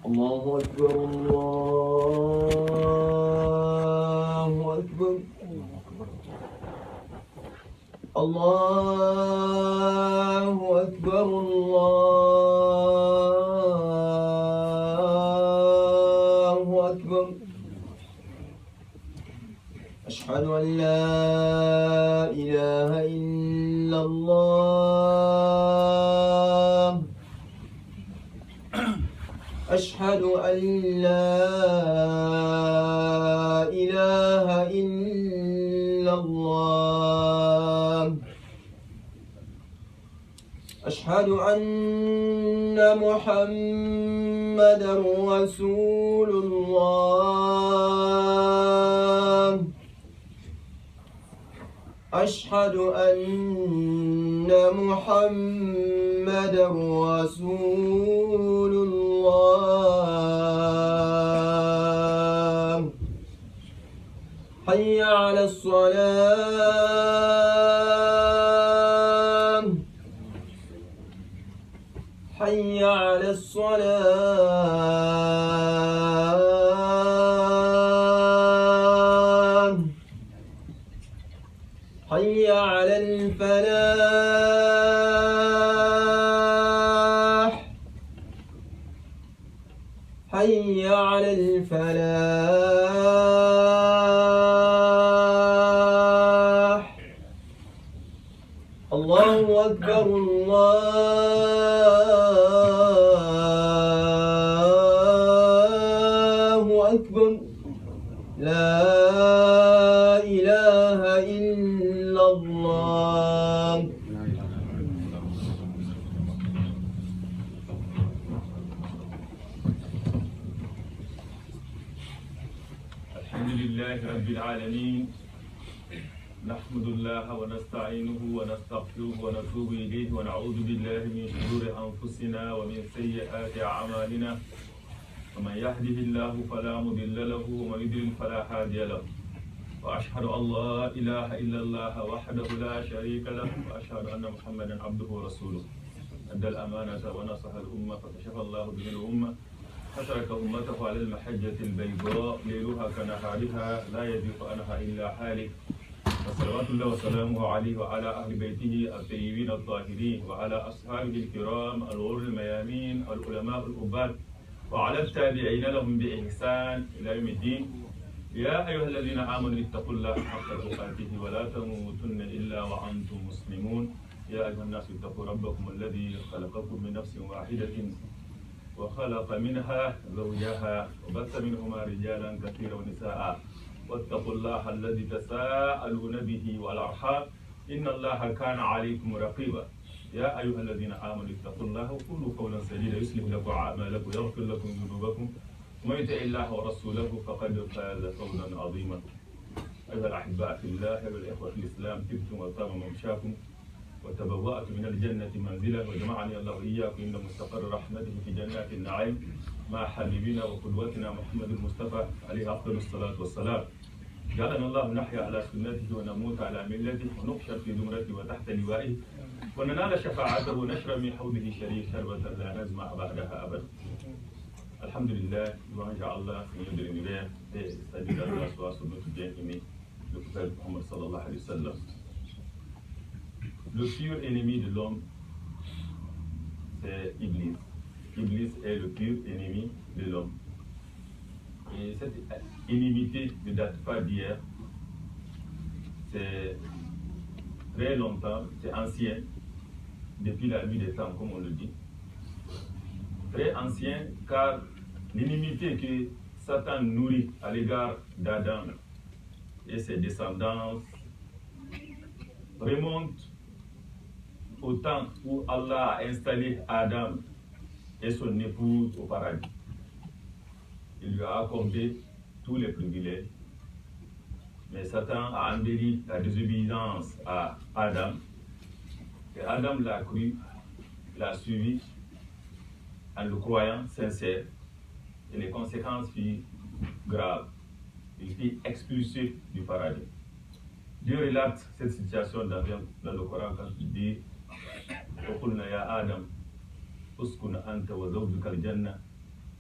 الله أكبر الله أكبر الله أكبر الله أكبر أشهد أن لا إله إلا الله أشهد أن لا إله إلا الله أشهد أن محمدا رسول الله أشهد أن محمدا رسول الله حي على الصلاة حي على الصلاة حي على الفلاح حي على الفلاح الله أكبر الله أكبر لا إله إلا الله الحمد لله رب العالمين نحمد الله ونستعينه ونستغفره ونتوب إليه ونعوذ بالله من شرور أنفسنا ومن سيئات أعمالنا ومن يهده الله فلا مضل له ومن يضلل فلا هادي له وأشهد أن لا إله إلا الله وحده لا شريك له وأشهد أن محمدا عبده ورسوله أدى الأمانة ونصح الأمة فكشف الله به الأمة فترك أمته على المحجة البيضاء ليلها كنهارها لا يزيغ عنها إلا حالك وصلوات الله وسلامه عليه وعلى أهل بيته الطيبين الطاهرين وعلى أصحابه الكرام الغر الميامين العلماء العباد وعلى التابعين لهم بإحسان إلى يوم الدين يا أيها الذين آمنوا اتقوا الله حق تقاته ولا تموتن إلا وأنتم مسلمون يا أيها الناس اتقوا ربكم الذي خلقكم من نفس واحدة وخلق منها زوجها وبث منهما رجالا كثيرا ونساء واتقوا الله الذي تساءلون به والأرحام إن الله كان عليكم رقيبا يا أيها الذين آمنوا اتقوا الله وقولوا قولا سديدا يصلح لكم أعمالكم ويغفر لكم ذنوبكم ومن يطع الله ورسوله فقد فاز فوزا عظيما أيها الأحباء في الله والإخوة في الإسلام تبتم وطاب ممشاكم وتبوأت من الجنة منزلا وجمعني الله وإياكم إن مستقر رحمته في جنات النعيم مع حبيبنا وقدوتنا محمد المصطفى عليه أفضل الصلاة والسلام جعلنا الله نحيا على سنته ونموت على ملته ونحشر في زمرته وتحت لوائه وننال شفاعته ونشرب من حوضه الشريف شربة لا نزمع بعدها أبدا. Alhamdulillah, louange à Allah, Seigneur de l'univers, et salut d'Allah soit sur notre bien-aimé, le prophète Muhammad sallallahu alayhi wa sallam. Le pur ennemi de l'homme, c'est Iblis. Iblis est le pur ennemi de l'homme. Et cette inimité ne date pas d'hier, c'est très longtemps, c'est ancien, depuis la nuit des temps, comme on le dit. Très ancien, car l'inimité que Satan nourrit à l'égard d'Adam et ses descendants remonte au temps où Allah a installé Adam et son épouse au paradis. Il lui a accordé tous les privilèges, mais Satan a embelli la désobéissance à Adam, et Adam l'a cru, l'a suivi en le croyant sincère, et les conséquences furent graves. Il fut expulsé du paradis. Dieu relate cette situation dans le Coran quand il dit وَقُلْنَا يَا آدَمْ أُسْكُنْ أَنْتَ وَزَوْجُكَ الْجَنَّةَ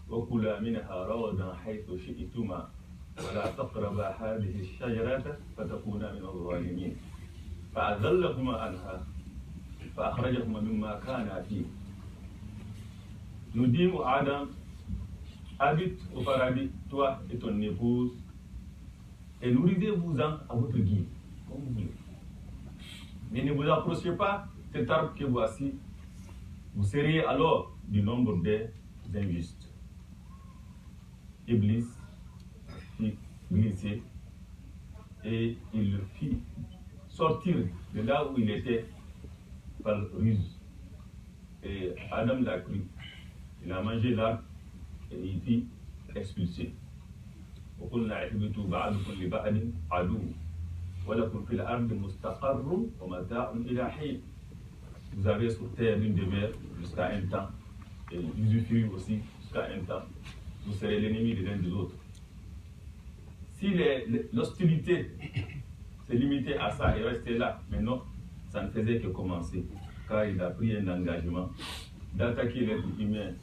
وكلا منها رغدا حيث شئتما ولا تقربا هذه الشجرة فتكونا من الظالمين فأذلهما عنها فأخرجهما مما كانا فيه. Nous dîmes à Adam, habite au paradis, toi et ton épouse, et nourrissez-vous-en à votre guise, comme vous voulez. Mais ne vous approchez pas cet arbre que voici, vous seriez alors du nombre des injustes. Iblis fit glisser et il le fit sortir de là où il était par ruse. Et Adam l'a cru. Il a mangé l'arbre et il fit expulser. وقلنا اهبطوا بعضكم لبعض عدو ولكم في الأرض مستقر ومتاع إلى حين. Vous avez sur terre une demeure jusqu'à un temps et usufruit aussi jusqu'à un temps. Vous serez l'ennemi des uns des autres. Si l'hostilité s'est limitée à ça et restait là, mais non, ça ne faisait que commencer, car il a pris un engagement d'attaquer l'être humain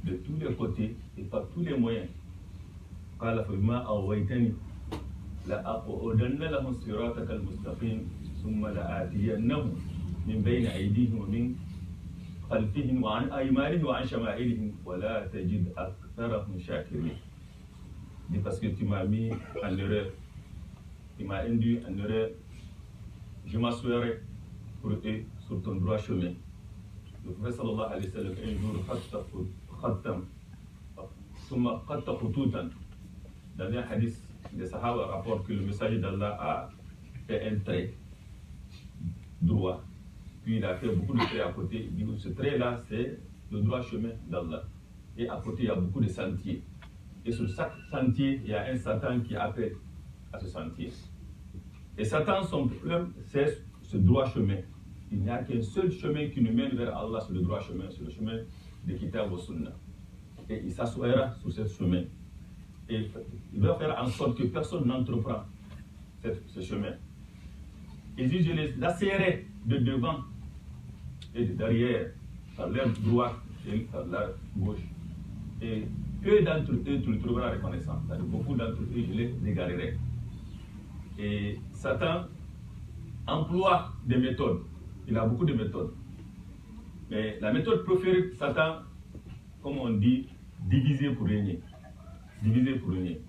de tous les côtés et par tous les moyens. قال فبما أغويتني لأقعدن لهم صراطك المستقيم ثم لآتينهم من بين أيديهم ومن خلفهم وعن أيمانهم وعن شمائلهم ولا تجد أكثرهم شاكرين. C'est parce que tu m'as mis en erreur, tu m'as induit en erreur, je m'assurerai pour eux sur ton droit chemin. Le prophète sallallahu alayhi wa sallam un jour khattam summa qatta khututan. Dans un hadith, les Sahaba rapportent que le messager d'Allah a fait un trait droit, puis il a fait beaucoup de traits à côté. Il dit ce trait-là, c'est le droit chemin d'Allah. Et à côté, il y a beaucoup de sentiers. Et sur chaque sentier, il y a un Satan qui appelle à ce sentier. Et Satan, son problème, c'est ce droit chemin. Il n'y a qu'un seul chemin qui nous mène vers Allah, c'est le droit chemin, c'est le chemin de Kitab wa Sunnah. Et il s'assoira sur ce chemin. Et il va faire en sorte que personne n'entreprend ce chemin. Il dit, je les asserrai de devant et de derrière, par l'air droit et par l'air gauche. Et peu d'entre eux, tu le trouveras reconnaissant. Beaucoup d'entre eux, je les égarerai. Et Satan emploie des méthodes. Il a beaucoup de méthodes. Mais la méthode préférée de Satan, comme on dit, diviser pour régner. Diviser pour régner.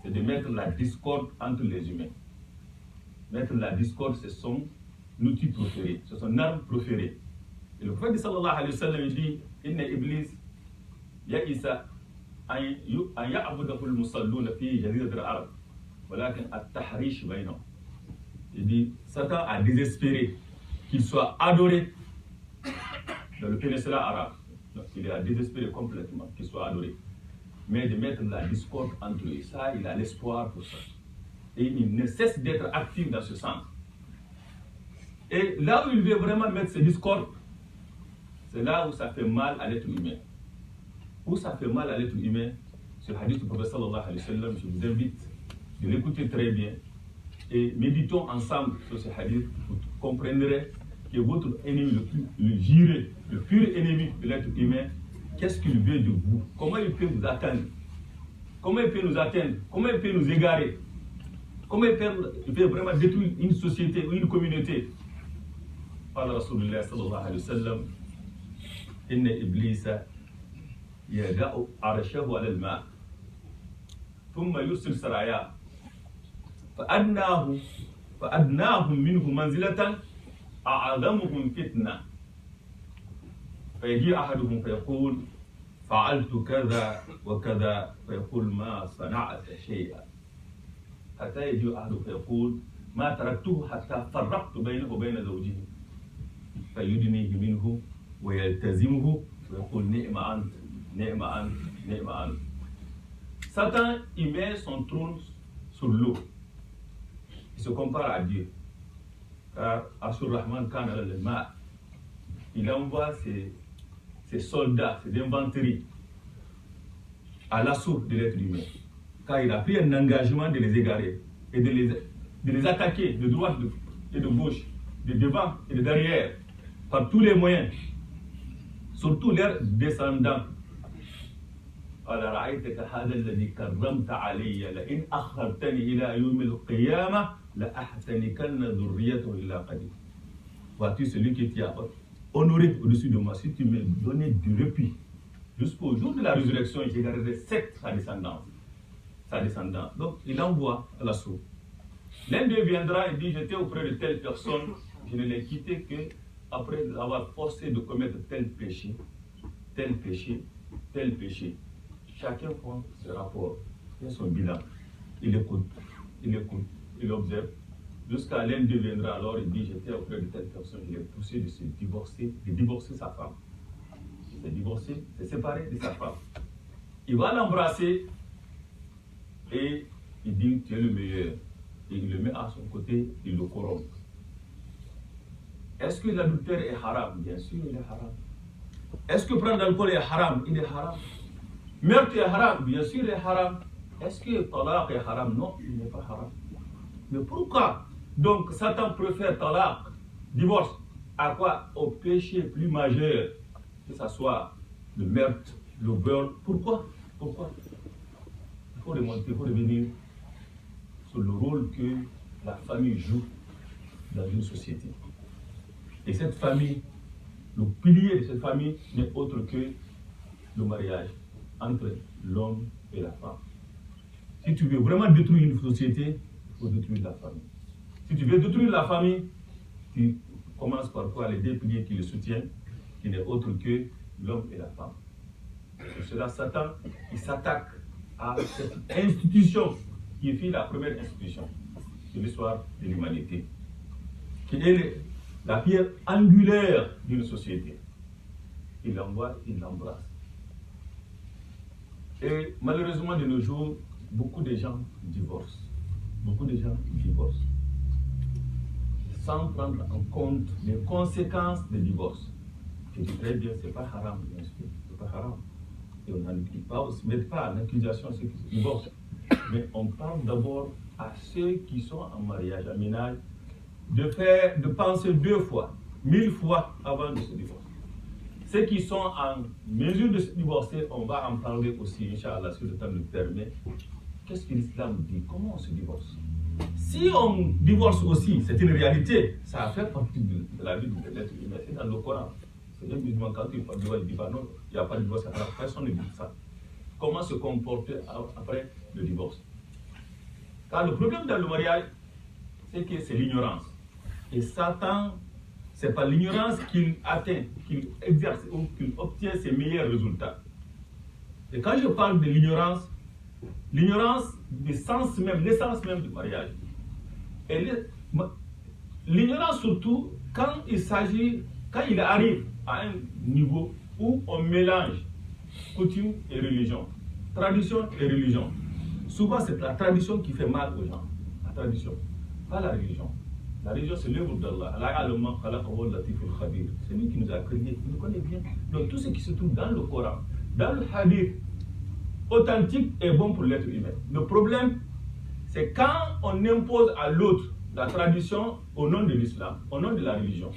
C'est de mettre la discorde entre les humains. Mettre la discorde, c'est son outil préféré, c'est son arme préférée. Et le prophète sallallahu alayhi wa sallam dit, Inna Iblis ya'isa an ya'budahu al-musalluna fi jazirat al-arab, walakin at-tahrish bainahum. Il dit, Satan a désespéré qu'il soit adoré dans le péninsula arabe. Donc, il a désespéré complètement qu'il soit adoré. Mais de mettre la discorde entre eux, ça, il a l'espoir pour ça. Et il ne cesse d'être actif dans ce sens. Et là où il veut vraiment mettre ces discordes, c'est là où ça fait mal à l'être humain. Où ça fait mal à l'être humain, ce hadith du prophète sallallahu alayhi wa sallam, je vous invite de l'écouter très bien. Et méditons ensemble sur ce hadith, vous comprendrez que votre ennemi le juré, le pur ennemi de l'être humain, qu'est-ce qu'il veut de vous? Comment il peut vous atteindre? Comment il peut nous atteindre? Comment il peut nous égarer? Comment il peut vraiment détruire une société ou une communauté? Par Rasulullah sallallahu alayhi wa sallam, Inna Iblisa yada'u arashahu ala al-ma' thumma yursil saraya فأدناهم منه منزلة أعظمهم فتنة فيجي أحدهم فيقول فعلت كذا وكذا فيقول ما صنعت شيئا حتى يجي أحدهم فيقول ما تركته حتى فرقت بينه وبين زوجه فيدنيه منه ويلتزمه ويقول نعم أنت نعم أنت نعم أنت. Satan y met son trône sur l'eau. Il se compare à Dieu. Car Ashur Rahman Khan al-Ma, il envoie ses soldats, ses inventeries à l'assaut de l'être humain. Car il a pris un engagement de les égarer et de les attaquer de droite et de gauche, de devant et de derrière, par tous les moyens, surtout leurs descendants. قال رأيتك هذا الذي كرمت علي لئن أخرتني إلى يوم القيامة لأحتنكن ذريته إلا قليل. Vois-tu celui qui t'a honoré au-dessus de moi, si tu me donnais du répit jusqu'au jour de la résurrection, je garderai sa descendance. Sa descendance. Donc il envoie à l'assaut. L'un d'eux viendra et dit, j'étais auprès de telle personne, je ne l'ai quitté que après l'avoir forcé de commettre tel péché, tel péché, tel péché. Chacun prend ce rapport, fait son bilan. Il écoute, il observe. Jusqu'à l'un d'eux viendra alors et dit, j'étais auprès de telle personne, je l'ai poussé de se divorcer, de divorcer sa femme. De divorcer, de se séparer de sa femme. Il va l'embrasser et il dit, tu es le meilleur. Et il le met à son côté, il le corrompt. Est-ce que l'adultère est haram? Bien sûr, il est haram. Est-ce que prendre l'alcool est haram? Il est haram. Meurtre est haram? Bien sûr, il est haram. Est-ce que talaq est haram? Non, il n'est pas haram. Mais pourquoi donc Satan préfère talaq, divorce, à quoi? Au péché plus majeur, que ce soit le meurtre, le viol. Pourquoi? Il faut remonter, il faut revenir sur le rôle que la famille joue dans une société. Et cette famille, le pilier de cette famille n'est autre que le mariage entre l'homme et la femme. Si tu veux vraiment détruire une société, il faut détruire la famille. Si tu veux détruire la famille, tu commences par quoi? Les deux piliers qui le soutiennent, qui n'est autre que l'homme et la femme. Pour cela, Satan, il s'attaque à cette institution qui fut la première institution de l'histoire de l'humanité, qui est la pierre angulaire d'une société. Il l'envoie, il l'embrasse. Et malheureusement, de nos jours, beaucoup de gens divorcent. Beaucoup de gens divorcent sans prendre en compte les conséquences des divorces. Je dis très bien, c'est pas haram, bien sûr, c'est pas haram. Et on ne met pas en accusation ceux qui se divorcent. Mais on parle d'abord à ceux qui sont en mariage, en ménage, de penser 2 fois, 1000 fois avant de se divorcer. Ceux qui sont en mesure de se divorcer, on va en parler aussi, Inch'Allah, si le temps le permet. Qu'est-ce que l'islam dit? Comment on se divorce? Si on divorce aussi, c'est une réalité, ça fait partie de la vie de l'être humain. C'est dans le Coran. C'est un musulman, quand il parle de divorce, il dit pas non, il n'y a pas de divorce, personne ne dit ça. Comment se comporter après le divorce? Car le problème dans le mariage, c'est que c'est l'ignorance. Et Satan, c'est par l'ignorance qu'il atteint, qu'il exerce ou qu'il obtient ses meilleurs résultats. Et quand je parle de l'ignorance du sens même, l'essence même du mariage. Et l'ignorance surtout quand il arrive à un niveau où on mélange coutume et religion, tradition et religion. Souvent c'est la tradition qui fait mal aux gens. La tradition, pas la religion. La religion c'est l'œuvre d'Allah. C'est lui qui nous a créés, il nous connaît bien. Donc tout ce qui se trouve dans le Coran, dans le hadith, authentique est bon pour l'être humain. Le problème, c'est quand on impose à l'autre la tradition au nom de l'islam, au nom de la religion.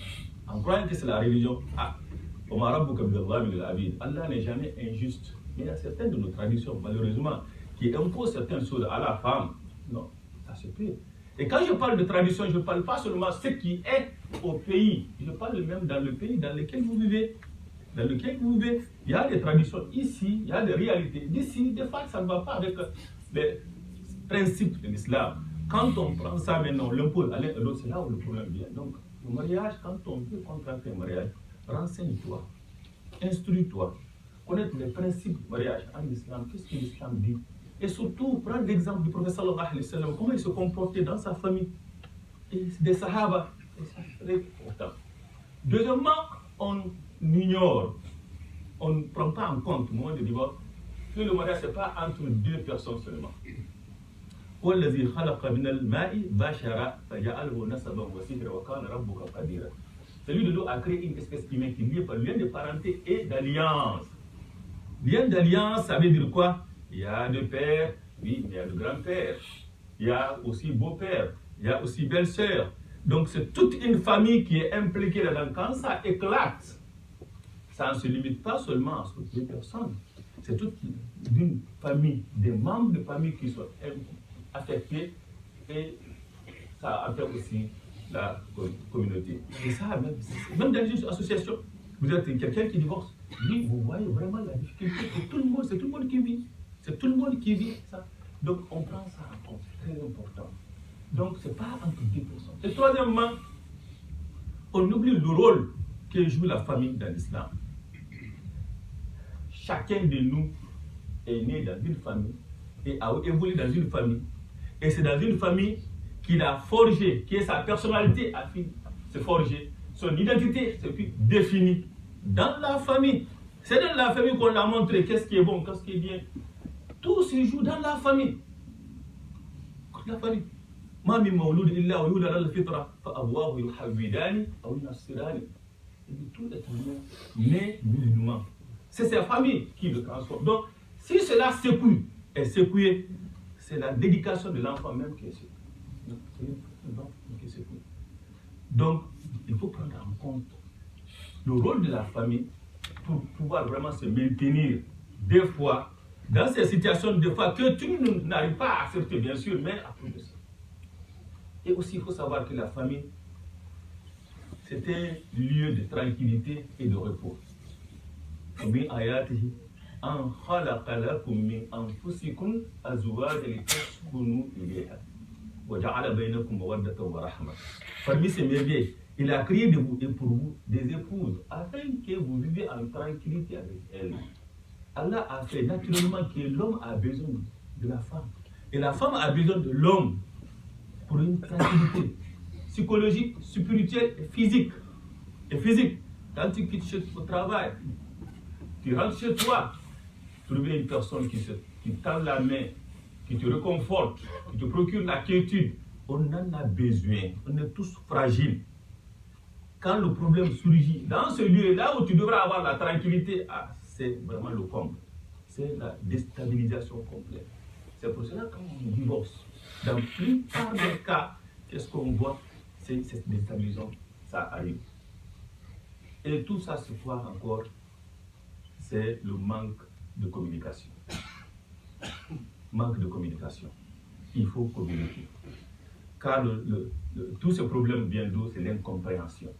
En croyant que c'est la religion, Allah n'est jamais injuste. Mais il y a certaines de nos traditions, malheureusement, qui imposent certaines choses à la femme. Non, ça se peut. Et quand je parle de tradition, je ne parle pas seulement de ce qui est au pays. Je parle même dans le pays dans lequel vous vivez. Dans lequel vous vivez, il y a des traditions ici, il y a des réalités. D'ici, des fois, ça ne va pas avec les principes de l'islam. Quand on prend ça maintenant, on l'impose à l'un et à l'autre, c'est là où le problème vient. Donc, le mariage, quand on veut contracter un mariage, renseigne-toi, instruis-toi, connaître les principes du mariage en islam, qu'est-ce que l'islam dit. Et surtout, prendre l'exemple du prophète sallallahu alayhi wa sallam, comment il se comportait dans sa famille, et des sahaba, et ça c'est très important. Deuxièmement, on ignore, on ne prend pas en compte au moment du divorce que le mariage, ce n'est pas entre 2 personnes seulement. والذي خلق من الماء بشرا فجعله نسبا وصهرا وكان ربك قديرا. Celui de l'eau a créé une espèce humaine qui est liée par lien de parenté et d'alliance. Lien d'alliance, ça veut dire quoi? Il y a de père, oui, mais il y a de grand-père. Il y a aussi beau-père, il y a aussi belle-sœur. Donc c'est toute une famille qui est impliquée là-dedans. Quand ça éclate, ça ne se limite pas seulement à ces 2 personnes. c'est toute une famille, des membres de famille qui sont affectés et ça affecte aussi la communauté. Et ça, même dans une association, vous êtes quelqu'un qui divorce, oui, vous voyez vraiment la difficulté que tout le monde, c'est tout le monde qui vit. C'est tout le monde qui vit ça. Donc on prend ça en compte, très important. Donc c'est pas entre 10%. Et troisièmement, on oublie le rôle que joue la famille dans l'islam. Chacun de nous est né dans une famille et a évolué dans une famille. Et c'est dans une famille qu'il a forgé, que sa personnalité a se forger, son identité s'est définie dans la famille. C'est dans la famille qu'on a montré qu'est-ce qui est bon, qu'est-ce qui est bien. Tout se joue dans la famille. La famille. Mami mawlud illa wulud ala al-fitra fa awahu yuhawidani aw yunasirani. Tout est né musulman. C'est sa famille qui le transforme. Donc, si cela s'écoule, c'est la dédication de l'enfant même qui est sécuile. Donc, il faut prendre en compte le rôle de la famille pour pouvoir vraiment se maintenir. Des fois, dans ces situations, des fois que tu n'arrives pas à accepter, bien sûr, mais à plus de ça. Et aussi, il faut savoir que la famille, c'est un lieu de tranquillité et de repos. ومن آياته أن خلق لكم من أنفسكم أزواجا لتسكنوا إليها وجعل بينكم مودة ورحمة. Parmi ces merveilles, il a créé de vous et pour vous des épouses afin que vous viviez en tranquillité avec elles. Allah a fait naturellement que l'homme a besoin de la femme et la femme a besoin de l'homme pour une tranquillité psychologique, spirituelle et physique. Quand tu quittes au travail, tu rentres chez toi, trouver une personne qui tend la main, qui te réconforte, qui te procure la quiétude. On en a besoin. On est tous fragiles. Quand le problème surgit, dans ce lieu-là où tu devras avoir la tranquillité, c'est vraiment le comble. C'est la déstabilisation complète. C'est pour cela que quand on divorce, dans la plupart des cas, qu'est-ce qu'on voit? C'est cette déstabilisation, ça arrive. Et tout ça, c'est quoi encore? C'est le manque de communication. Manque de communication. Il faut communiquer. Car tous ces problèmes viennent d'où? C'est l'incompréhension.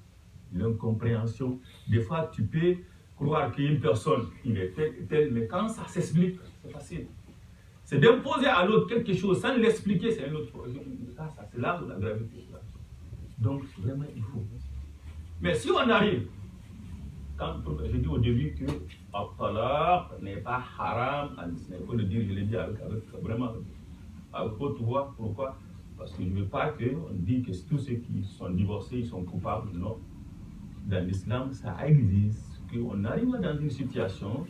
L'incompréhension, des fois tu peux croire qu'une personne, il est tel, mais quand ça s'explique, c'est facile. C'est d'imposer à l'autre quelque chose sans l'expliquer, c'est un autre problème. C'est là où la gravité est. Donc vraiment, il faut. Mais si on arrive, j'ai dit au début que Al-Talaq n'est pas haram, il faut le dire, je l'ai dit avec vraiment avec haute voix. Pourquoi? Parce que je ne veux pas qu'on dise que tous ceux qui sont divorcés, ils sont coupables. Non. Dans l'islam, ça existe, qu'on arrive dans une situation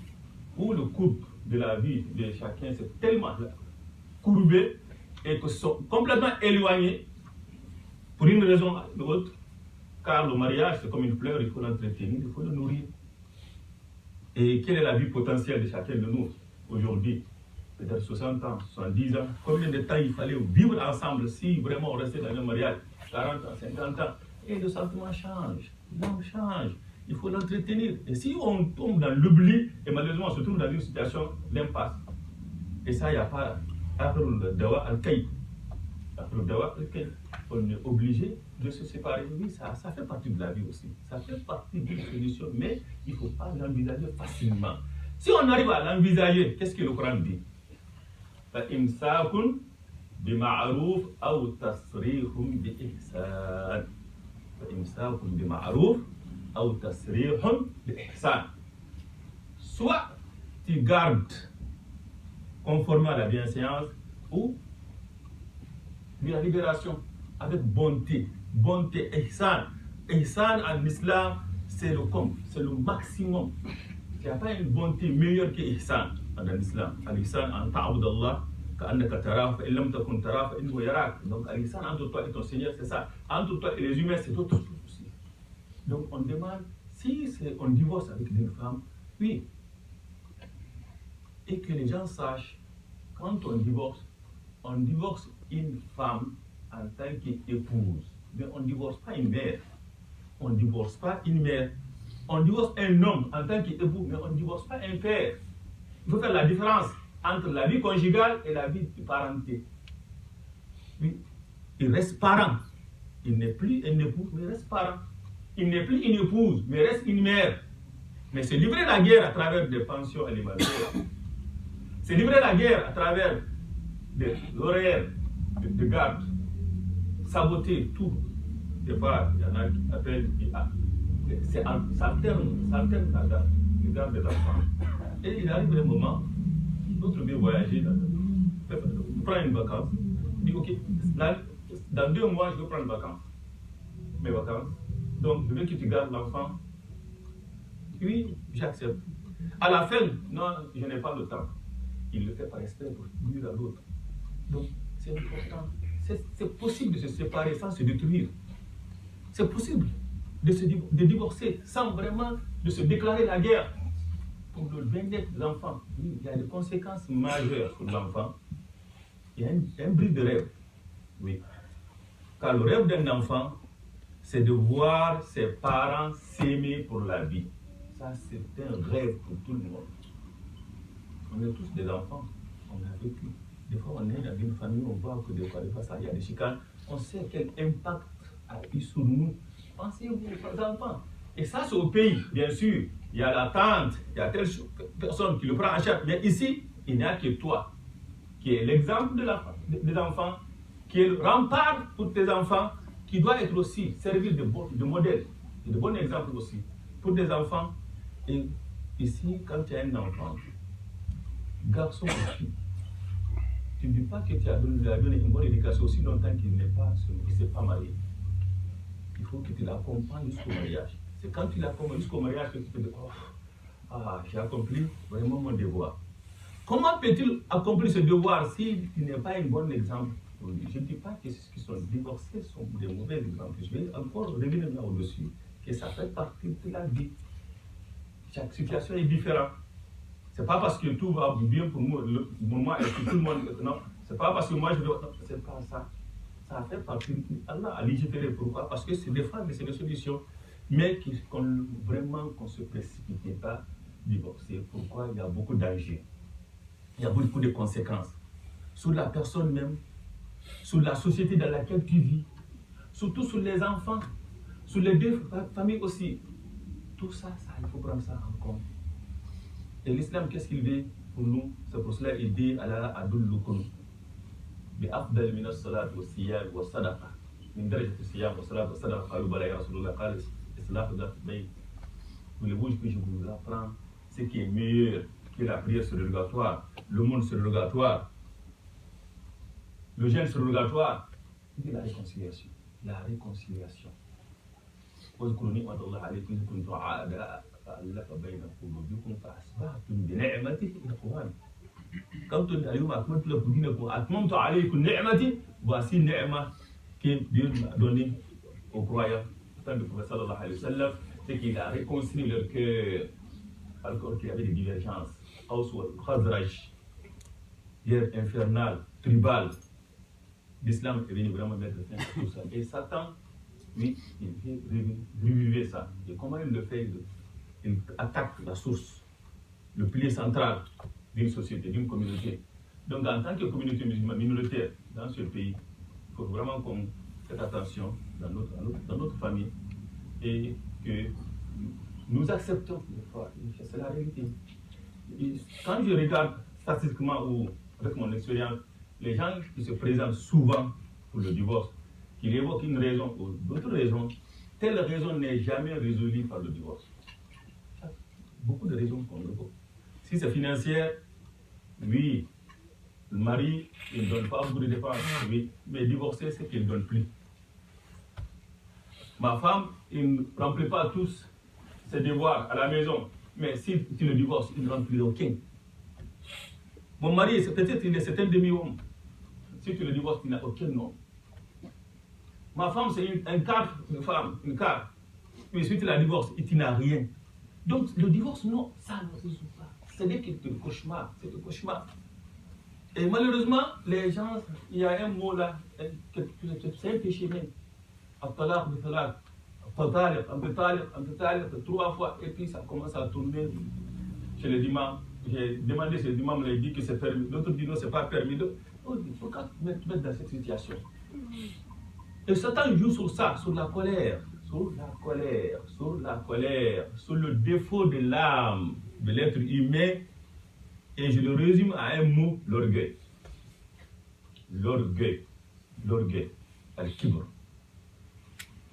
où le couple de la vie de chacun s'est tellement courbé et qu'ils sont complètement éloignés pour une raison ou l'autre. Car le mariage, c'est comme une fleur, il faut l'entretenir, il faut le nourrir. Et quelle est la vie potentielle de chacun de nous aujourd'hui? Peut-être 60 ans, 70 ans. Combien de temps il fallait vivre ensemble si vraiment on restait dans un mariage? 40 ans, 50 ans. Et le sentiment change, l'homme change. Il faut l'entretenir. Et si on tombe dans l'oubli, et malheureusement on se trouve dans une situation d'impasse. Et ça, il n'y a pas. Après le dawa al-kayf. On est obligé de se séparer. Oui, ça fait partie de la vie aussi. Ça fait partie d'une solution, mais il ne faut pas l'envisager facilement. Si on arrive à l'envisager, qu'est-ce que le Coran dit? فَإِمْسَاكٌ بِمَعْرُوفٍ أَوْ تَصْرِيحٌ بِإِحْسَانٍ. فَإِمْسَاكٌ بِمَعْرُوفٍ أَوْ تَصْرِيحٌ بِإِحْسَانٍ. Soit tu gardes conformément à la bienséance ou la libération avec bonté, ihsan. Ihsan en islam, c'est le comble, c'est le maximum. Il n'y a pas une bonté meilleure que ihsan en islam. Al-ihsan en ta'abudallah ka'annaka tarahu fa illam takun tarahu fa innahu yarak. Donc al-ihsan entre toi et ton Seigneur, c'est ça. Entre toi et les humains, c'est autre chose aussi. Donc on demande, si on divorce avec une femme, oui, et que les gens sachent, quand on divorce une femme en tant qu'épouse. Mais on ne divorce pas une mère. On ne divorce pas une mère. On divorce un homme en tant qu'époux, mais on ne divorce pas un père. Il faut faire la différence entre la vie conjugale et la vie de parenté. Oui. Il reste parent. Il n'est plus une épouse, mais il reste parent. Il n'est plus une épouse, mais reste une mère. Mais c'est livrer la guerre à travers des pensions alimentaires. C'est livrer la guerre à travers des horaires de garde. Saboter tout. Des fois, il y en a qui appellent, ça alterne la garde, le garde des enfants. Et il arrive un moment, l'autre veut voyager, prend une vacance, il dit ok, dans 2 mois, je vais prendre mes vacances. Donc, je veux que tu gardes l'enfant. Oui, j'accepte. À la fin, non, je n'ai pas le temps. Il le fait par respect pour nuire à l'autre. Donc, c'est important. C'est possible de se séparer sans se détruire. C'est possible de divorcer sans vraiment de se déclarer la guerre pour le bien-être des enfants. Oui, il y a des conséquences majeures sur l'enfant. Il y a un bris de rêve. Oui. Car le rêve d'un enfant, c'est de voir ses parents s'aimer pour la vie. Ça, c'est un rêve pour tout le monde. On est tous des enfants. On a vécu. Des fois, on est dans une famille, on voit que des fois, il y a des chicanes. On sait quel impact a eu sur nous. Pensez-vous aux enfants. Et ça, c'est au pays, bien sûr. Il y a la tante, il y a telle personne qui le prend en charge. Mais ici, il n'y a que toi, qui est l'exemple des enfants, qui est le rempart pour tes enfants, qui doit être aussi servir de modèle, et de bon exemple aussi pour des enfants. Et ici, quand tu as un enfant, garçon ou fille, tu ne dis pas que tu as donné une bonne éducation aussi longtemps qu'il ne s'est pas marié. Il faut que tu l'accompagnes jusqu'au mariage. C'est quand tu l'accompagnes jusqu'au mariage que tu peux dire, j'ai accompli vraiment mon devoir. Comment peut-il accomplir ce devoir s'il n'est pas un bon exemple pour lui? Je ne dis pas que ceux qui sont divorcés sont des mauvais exemples. Je vais encore revenir là au-dessus, que ça fait partie de la vie. Chaque situation est différente. Ce n'est pas parce que tout va bien pour moi et que tout le monde. Non, ce n'est pas parce que moi je dois. Non, ce n'est pas ça. Ça fait partie. Allah a légiféré. Pourquoi? Parce que c'est des fois, c'est des solutions. Mais qu'on ne se précipite pas divorcer. Pourquoi? Il y a beaucoup d'enjeux. Il y a beaucoup de conséquences. Sur la personne même, sur la société dans laquelle tu vis, surtout sur les enfants, sur les 2 familles aussi. Tout ça, il faut prendre ça en compte. Et l'islam, qu'est-ce qu'il veut pour nous? C'est pour cela qu'il dit Allah adullukum bi afdal min as-salat wa siyam wa sadaqa. Min darajat as-siyam wa salat wa sadaqa. Qalu bala ya Rasulullah, qala islahu dhat bayt. Voulez-vous que je vous apprends ce qui est meilleur que la prière surrogatoire, le monde surrogatoire, le jeûne surrogatoire? Il dit la réconciliation. La réconciliation. واذكروا نعمة الله عليكم إذ كنتم أعداء فألف بين قلوبكم فأصبحتم بنعمته إخوانا. Quand on dit اليوم أكملت لكم دينكم وأتممت عليكم نعمتي, voici une ni'ma que Dieu m'a donnée aux croyants. Le temps du prophète sallallahu alayhi wa sallam, c'est qu'il a réconcilié leur cœur, alors qu'il y avait des divergences. Aus wal Khazraj, guerre infernale, tribale. L'islam est venu vraiment mettre fin à tout ça. Et Satan, oui, il veut reviver ça. Et comment il le fait? Il attaque la source, le pilier central d'une société, d'une communauté. Donc, en tant que communauté musulmane minoritaire dans ce pays, il faut vraiment qu'on fasse attention dans notre famille et que nous acceptons des fois. C'est la réalité. Et quand je regarde statistiquement ou avec mon expérience, les gens qui se présentent souvent pour le divorce, qui évoquent une raison ou d'autres raisons, telle raison n'est jamais résolue par le divorce. Beaucoup de raisons qu'on évoque. Si c'est financière, oui, le mari, il ne donne pas beaucoup de dépenses, oui, mais divorcer, c'est qu'il ne donne plus. Ma femme, il ne remplit pas tous ses devoirs à la maison, mais si tu le divorces, il ne remplit aucun. Mon mari, peut-être c'est un demi-homme. Si tu le divorces, il n'a aucun nom. Ma femme, c'est un quart de femme, une quart. Mais si tu la divorces, tu n'as rien. Donc, le divorce, non, ça ne résout pas. Ce n'est que le cauchemar, c'est le cauchemar. Et malheureusement, les gens, il y a un mot là, c'est un péché même. At-talaq, un peu talaq, 3 fois, et puis ça commence à tourner chez les imams. j'ai demandé, c'est l'imam l'a dit que c'est permis, l'autre dit non, c'est pas permis. Oh, pourquoi te mettre dans cette situation? Et Satan joue sur ça, sur la colère, sur la colère, sur la colère, sur le défaut de l'âme, de l'être humain, et je le résume à un mot, l'orgueil. L'orgueil, l'orgueil, al-kibr.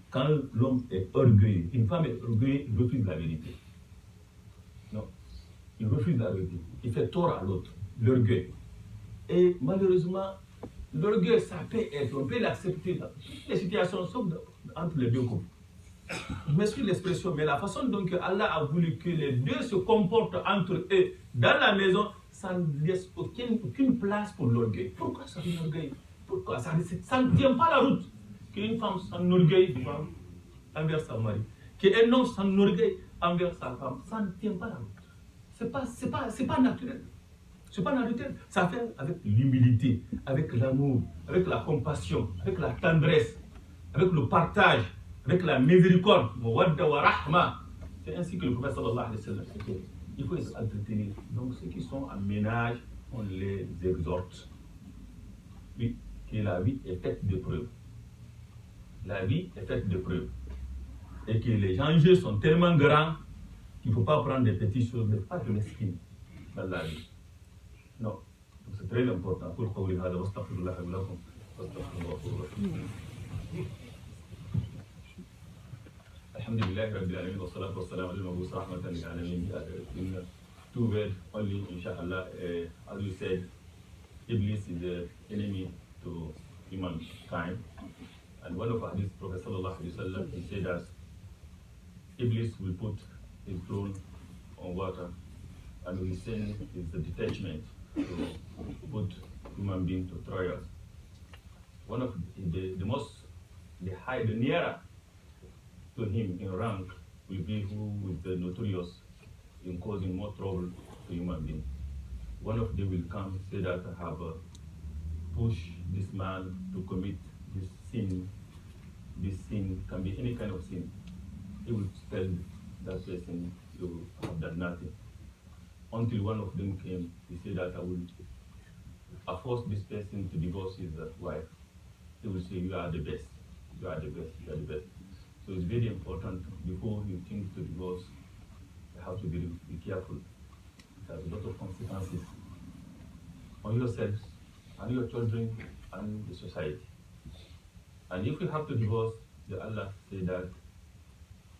Quand l'homme est orgueilleux, une femme est orgueilleuse, il refuse la vérité. Non, il refuse la vérité, il fait tort à l'autre, l'orgueil. Et malheureusement, l'orgueil, ça peut être, on peut l'accepter dans toutes les situations, sauf entre les deux couples. Je m'excuse l'expression, mais la façon dont Allah a voulu que les deux se comportent entre eux dans la maison, ça ne laisse aucune place pour l'orgueil. Pourquoi ça fait l'orgueil? Pourquoi ça ne tient pas la route? Qu'une femme s'enorgueille envers sa mari, qu'un homme s'enorgueille envers sa femme, ça ne tient pas la route. C'est pas naturel. C'est pas naturel. Ça fait avec l'humilité, avec l'amour, avec la compassion, avec la tendresse, avec le partage, avec la miséricorde. C'est ainsi que le prophète sallallahu alayhi wa sallam dit. Il faut les entretenir. Donc ceux qui sont en ménage, on les exhorte. Oui, que la vie est faite de preuves. La vie est faite de preuves. Et que les enjeux sont tellement grands qu'il ne faut pas prendre des petites choses, mais pas de mesquines dans la vie. Non, c'est très important. Pour قولي هذا واستغفر الله لكم واستغفر الله الرحيم. الحمد لله رب العالمين والصلاة والسلام على المبعوث رحمة للعالمين. In two words only, inshallah, as we said, Iblis is the enemy to humankind. And one of hadith, Prophet sallallahu alaihi wasallam, he said that Iblis will put his throne on water, and will send his detachment to put human being to trials. One of the nearer to him in rank will be who is the notorious in causing more trouble to human beings. One of them will come, say that I have pushed this man to commit this sin. This sin can be any kind of sin. He will tell that person, you have done nothing. Until one of them came, he said that I will force this person to divorce his wife. He will say, you are the best, you are the best, you are the best. So it's very important, before you think to divorce, you have to be careful. It has a lot of consequences on yourselves, and your children, and the society. And if you have to divorce, the Allah say that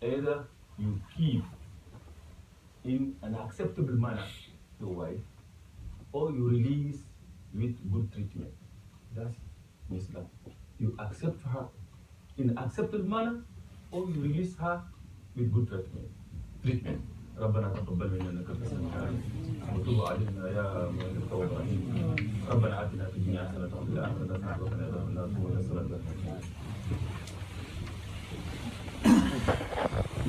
either you keep in an acceptable manner your wife, or you release with good treatment. That's Islam. You accept her in an acceptable manner, or you release her with good treatment. ربنا تقبل منا انك انت السميع العليم وتب علينا يا مولانا التواب الرحيم ربنا اتنا في الدنيا حسنه وفي الاخره حسنه وقنا عذاب النار.